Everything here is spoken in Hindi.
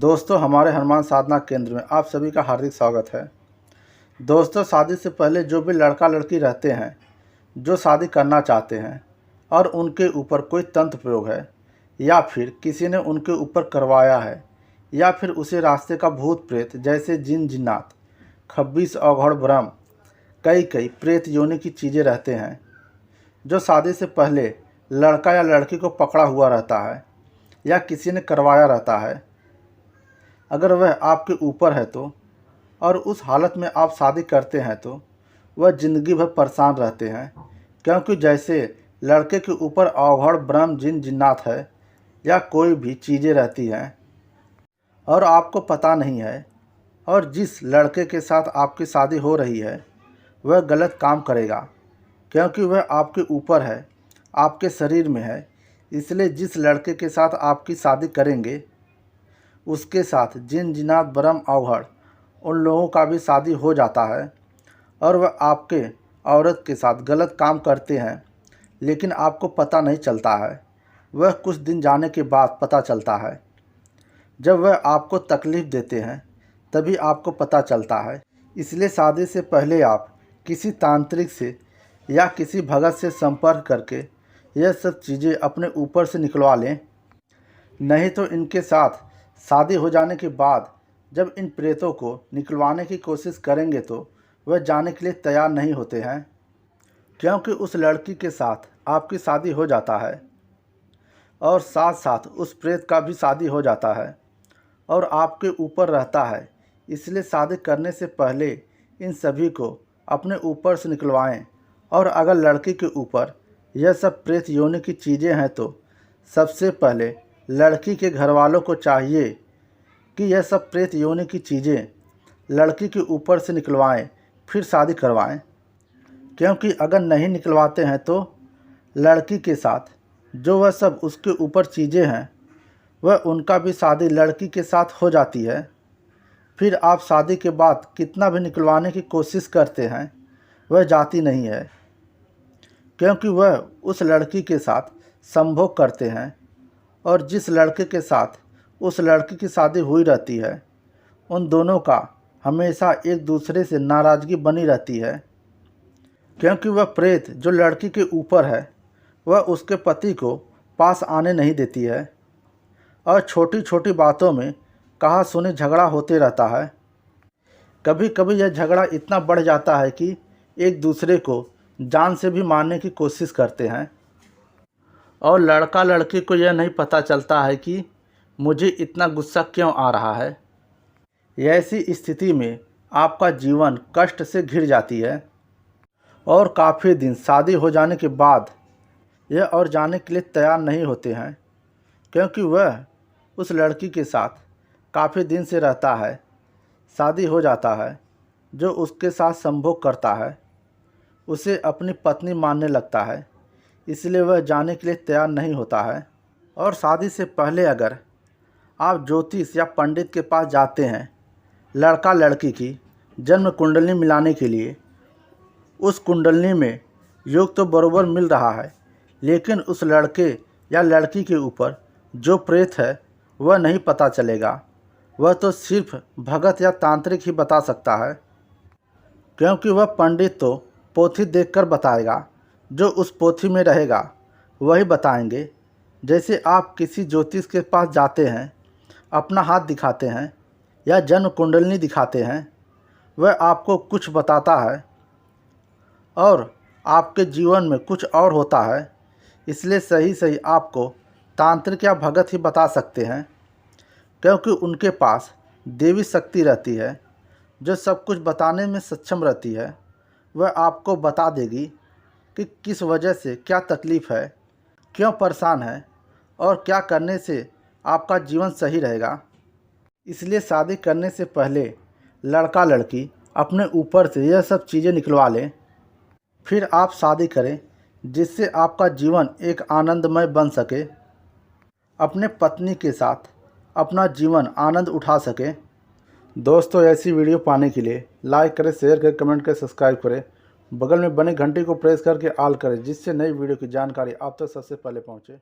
दोस्तों, हमारे हनुमान साधना केंद्र में आप सभी का हार्दिक स्वागत है। दोस्तों, शादी से पहले जो भी लड़का लड़की रहते हैं, जो शादी करना चाहते हैं और उनके ऊपर कोई तंत्र प्रयोग है या फिर किसी ने उनके ऊपर करवाया है या फिर उसी रास्ते का भूत प्रेत जैसे जिन जिन्नात, खब्बीस अघड़ ब्रह्म, कई प्रेत योनि की चीज़ें रहते हैं, जो शादी से पहले लड़का या लड़की को पकड़ा हुआ रहता है या किसी ने करवाया रहता है। अगर वह आपके ऊपर है तो और उस हालत में आप शादी करते हैं तो वह ज़िंदगी भर परेशान रहते हैं, क्योंकि जैसे लड़के के ऊपर अवघड़ ब्रह्म जिन जिन्नात है या कोई भी चीज़ें रहती हैं और आपको पता नहीं है, और जिस लड़के के साथ आपकी शादी हो रही है वह गलत काम करेगा, क्योंकि वह आपके ऊपर है, आपके शरीर में है। इसलिए जिस लड़के के साथ आपकी शादी करेंगे उसके साथ जिन जिनात ब्रह्म अवघड़ उन लोगों का भी शादी हो जाता है और वह आपके औरत के साथ गलत काम करते हैं, लेकिन आपको पता नहीं चलता है। वह कुछ दिन जाने के बाद पता चलता है। जब वह आपको तकलीफ़ देते हैं तभी आपको पता चलता है। इसलिए शादी से पहले आप किसी तांत्रिक से या किसी भगत से संपर्क करके यह सब चीज़ें अपने ऊपर से निकलवा लें, नहीं तो इनके साथ शादी हो जाने के बाद जब इन प्रेतों को निकलवाने की कोशिश करेंगे तो वह जाने के लिए तैयार नहीं होते हैं, क्योंकि उस लड़की के साथ आपकी शादी हो जाता है और साथ साथ उस प्रेत का भी शादी हो जाता है और आपके ऊपर रहता है। इसलिए शादी करने से पहले इन सभी को अपने ऊपर से निकलवाएं। और अगर लड़की के ऊपर यह सब प्रेत योनि की चीज़ें हैं तो सबसे पहले लड़की के घर वालों को चाहिए कि यह सब प्रेत योनि की चीज़ें लड़की के ऊपर से निकलवाएं, फिर शादी करवाएं। क्योंकि अगर नहीं निकलवाते हैं तो लड़की के साथ जो वह सब उसके ऊपर चीज़ें हैं वह उनका भी शादी लड़की के साथ हो जाती है। फिर आप शादी के बाद कितना भी निकलवाने की कोशिश करते हैं वह जाती नहीं है, क्योंकि वह उस लड़की के साथ संभोग करते हैं और जिस लड़के के साथ उस लड़की की शादी हुई रहती है उन दोनों का हमेशा एक दूसरे से नाराज़गी बनी रहती है, क्योंकि वह प्रेत जो लड़की के ऊपर है वह उसके पति को पास आने नहीं देती है और छोटी छोटी बातों में कहा सुनी झगड़ा होते रहता है। कभी कभी यह झगड़ा इतना बढ़ जाता है कि एक दूसरे को जान से भी मारने की कोशिश करते हैं और लड़का लड़की को यह नहीं पता चलता है कि मुझे इतना गुस्सा क्यों आ रहा है। ऐसी स्थिति में आपका जीवन कष्ट से घिर जाती है और काफ़ी दिन शादी हो जाने के बाद यह और जाने के लिए तैयार नहीं होते हैं, क्योंकि वह उस लड़की के साथ काफ़ी दिन से रहता है, शादी हो जाता है, जो उसके साथ संभोग करता है उसे अपनी पत्नी मानने लगता है। इसलिए वह जाने के लिए तैयार नहीं होता है। और शादी से पहले अगर आप ज्योतिष या पंडित के पास जाते हैं लड़का लड़की की जन्म कुंडली मिलाने के लिए, उस कुंडली में योग तो बरोबर मिल रहा है, लेकिन उस लड़के या लड़की के ऊपर जो प्रेत है वह नहीं पता चलेगा। वह तो सिर्फ भगत या तांत्रिक ही बता सकता है, क्योंकि वह पंडित तो पोथी देखकर बताएगा, जो उस पोथी में रहेगा वही बताएंगे। जैसे आप किसी ज्योतिष के पास जाते हैं, अपना हाथ दिखाते हैं या जन्म कुंडली दिखाते हैं, वह आपको कुछ बताता है और आपके जीवन में कुछ और होता है। इसलिए सही आपको तांत्रिक या भगत ही बता सकते हैं, क्योंकि उनके पास देवी शक्ति रहती है जो सब कुछ बताने में सक्षम रहती है। वह आपको बता देगी कि किस वजह से क्या तकलीफ़ है, क्यों परेशान है और क्या करने से आपका जीवन सही रहेगा। इसलिए शादी करने से पहले लड़का लड़की अपने ऊपर से यह सब चीज़ें निकलवा लें, फिर आप शादी करें, जिससे आपका जीवन एक आनंदमय बन सके, अपने पत्नी के साथ अपना जीवन आनंद उठा सके। दोस्तों, ऐसी वीडियो पाने के लिए लाइक करें, शेयर करें, कमेंट करें, सब्सक्राइब करें, बगल में बने घंटी को प्रेस करके ऑल करें, जिससे नई वीडियो की जानकारी आप तक सबसे पहले पहुंचे।